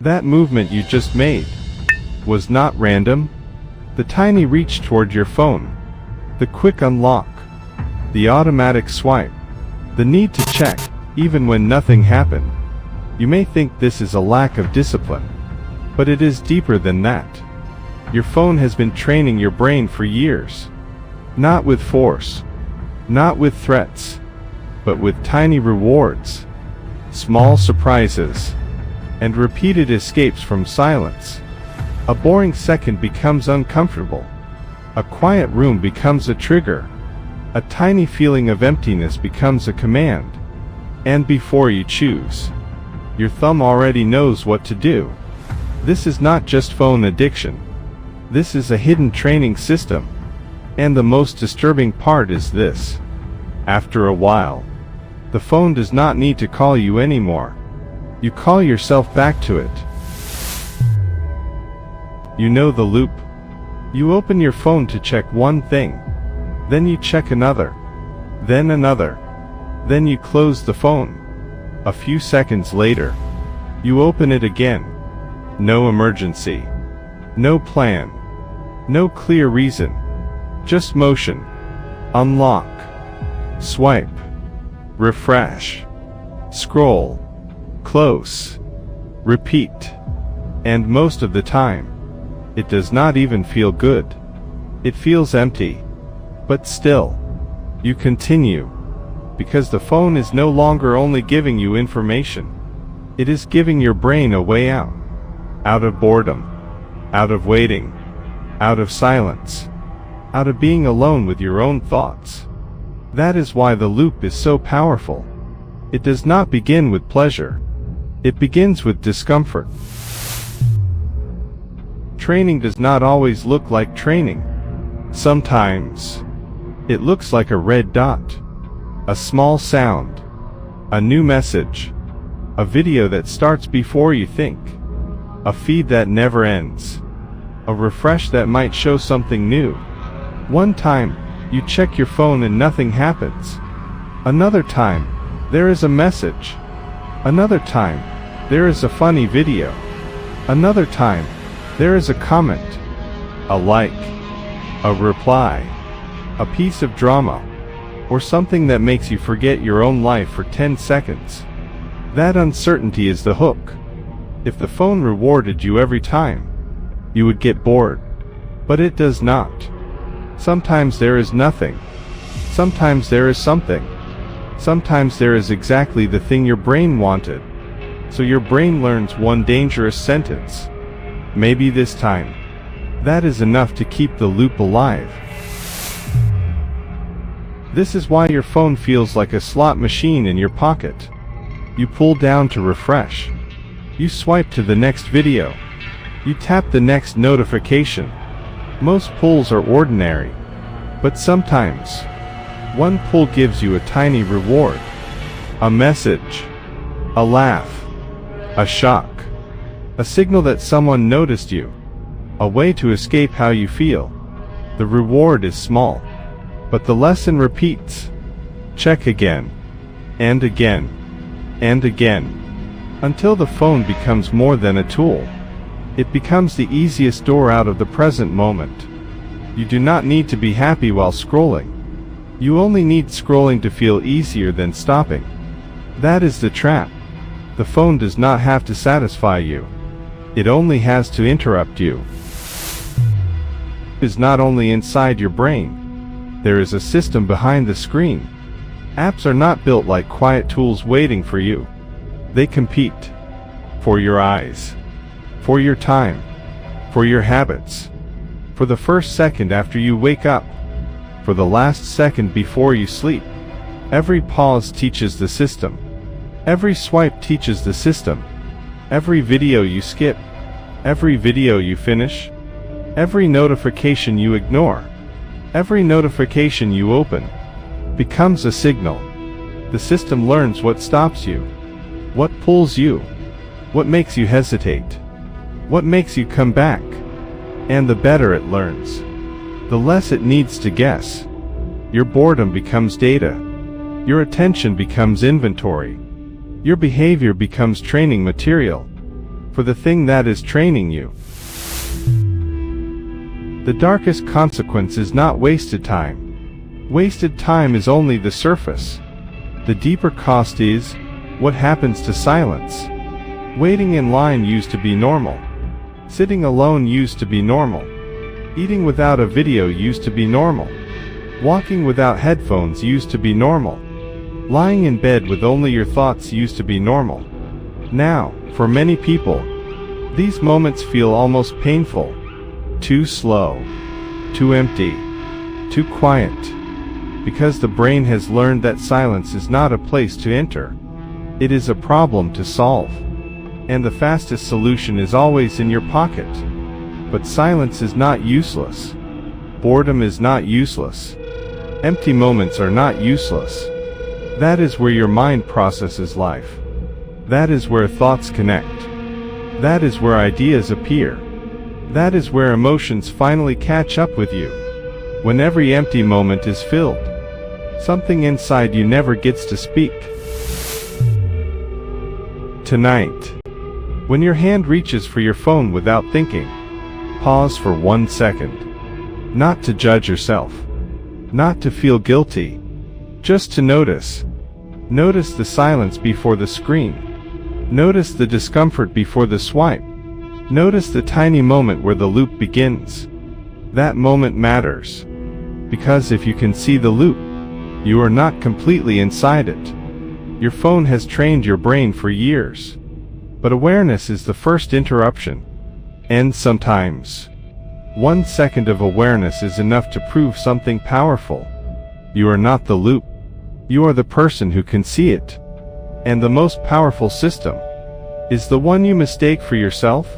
That movement you just made was not random. The tiny reach toward your phone, the quick unlock, the automatic swipe, the need to check, even when nothing happened. You may think this is a lack of discipline, but it is deeper than that. Your phone has been training your brain for years. Not with force, not with threats, but with tiny rewards, small surprises, and repeated escapes from silence. A boring second becomes uncomfortable. A quiet room becomes a trigger. A tiny feeling of emptiness becomes a command. And before you choose, your thumb already knows what to do. This is not just phone addiction. This is a hidden training system. And the most disturbing part is this. After a while, the phone does not need to call you anymore. You call yourself back to it. You know the loop. You open your phone to check one thing. Then you check another. Then another. Then you close the phone. A few seconds later, you open it again. No emergency. No plan. No clear reason. Just motion. Unlock. Swipe. Refresh. Scroll. Close. Repeat. And most of the time, it does not even feel good. It feels empty. But still, you continue. Because the phone is no longer only giving you information. It is giving your brain a way out. Out of boredom. Out of waiting. Out of silence. Out of being alone with your own thoughts. That is why the loop is so powerful. It does not begin with pleasure. It begins with discomfort. Training does not always look like training. Sometimes, it looks like a red dot, a small sound, a new message, a video that starts before you think, a feed that never ends, a refresh that might show something new. One time, you check your phone and nothing happens. Another time, there is a message. Another time, there is a funny video. Another time, there is a comment, a like, a reply, a piece of drama, or something that makes you forget your own life for 10 seconds. That uncertainty is the hook. If the phone rewarded you every time, you would get bored. But it does not. Sometimes there is nothing. Sometimes there is something. Sometimes there is exactly the thing your brain wanted. So your brain learns one dangerous sentence. Maybe this time. That is enough to keep the loop alive. This is why your phone feels like a slot machine in your pocket. You pull down to refresh. You swipe to the next video. You tap the next notification. Most pulls are ordinary. But sometimes, one pull gives you a tiny reward. A message. A laugh. A shock. A signal that someone noticed you. A way to escape how you feel. The reward is small. But the lesson repeats. Check again. And again. And again. Until the phone becomes more than a tool. It becomes the easiest door out of the present moment. You do not need to be happy while scrolling. You only need scrolling to feel easier than stopping. That is the trap. The phone does not have to satisfy you. It only has to interrupt you. It is not only inside your brain. There is a system behind the screen. Apps are not built like quiet tools waiting for you. They compete. For your eyes. For your time. For your habits. For the first second after you wake up. For the last second before you sleep. Every pause teaches the system. Every swipe teaches the system. Every video you skip. Every video you finish. Every notification you ignore. Every notification you open becomes a signal. The system learns what stops you. What pulls you. What makes you hesitate. What makes you come back. And the better it learns, the less it needs to guess. Your boredom becomes data. Your attention becomes inventory. Your behavior becomes training material. for the thing that is training you. The darkest consequence is not wasted time. Wasted time is only the surface. The deeper cost is, what happens to silence? Waiting in line used to be normal. Sitting alone used to be normal. Eating without a video used to be normal. Walking without headphones used to be normal. Lying in bed with only your thoughts used to be normal. Now, for many people, these moments feel almost painful. Too slow. Too empty. Too quiet. Because the brain has learned that silence is not a place to enter. It is a problem to solve. And the fastest solution is always in your pocket. But silence is not useless. Boredom is not useless. Empty moments are not useless. That is where your mind processes life. That is where thoughts connect. That is where ideas appear. That is where emotions finally catch up with you. When every empty moment is filled, something inside you never gets to speak. Tonight, when your hand reaches for your phone without thinking, pause for 1 second. Not to judge yourself. Not to feel guilty. Just to notice. Notice the silence before the screen. Notice the discomfort before the swipe. Notice the tiny moment where the loop begins. That moment matters. Because if you can see the loop, you are not completely inside it. Your phone has trained your brain for years. But awareness is the first interruption. And sometimes, 1 second of awareness is enough to prove something powerful. You are not the loop. You are the person who can see it. And the most powerful system is the one you mistake for yourself.